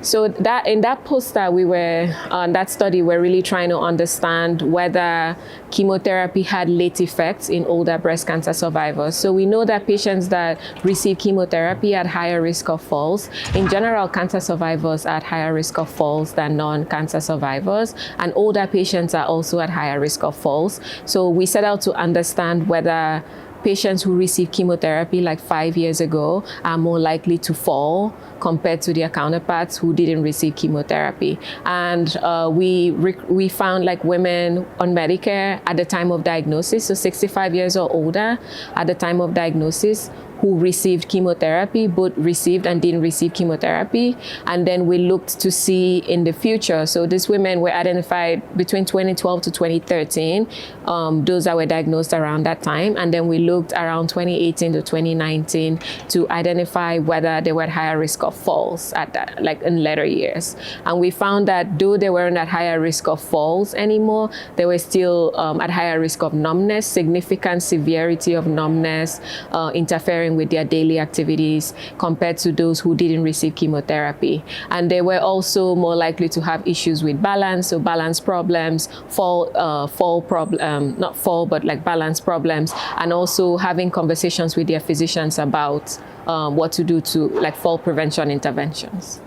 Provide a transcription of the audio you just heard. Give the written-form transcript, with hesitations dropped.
So that in that poster, we were on that study, we're really trying to understand whether chemotherapy had late effects in older breast cancer survivors. So we know that patients that receive chemotherapy at higher risk of falls. In general, cancer survivors are at higher risk of falls than non-cancer survivors, and older patients are also at higher risk of falls. So we set out to understand whether patients who received chemotherapy like 5 years ago are more likely to fall compared to their counterparts who didn't receive chemotherapy. And we found like women on Medicare at the time of diagnosis, so 65 years or older at the time of diagnosis, who received chemotherapy, both received and didn't receive chemotherapy. And then we looked to see in the future. So these women were identified between 2012 to 2013, those that were diagnosed around that time. And then we looked around 2018 to 2019 to identify whether they were at higher risk of falls at that, like in later years. And we found that though they weren't at higher risk of falls anymore, they were still at higher risk of numbness, significant severity of numbness, interfering with their daily activities compared to those who didn't receive chemotherapy. And they were also more likely to have issues with balance, so balance problems, balance problems, and also having conversations with their physicians about what to do to like fall prevention interventions.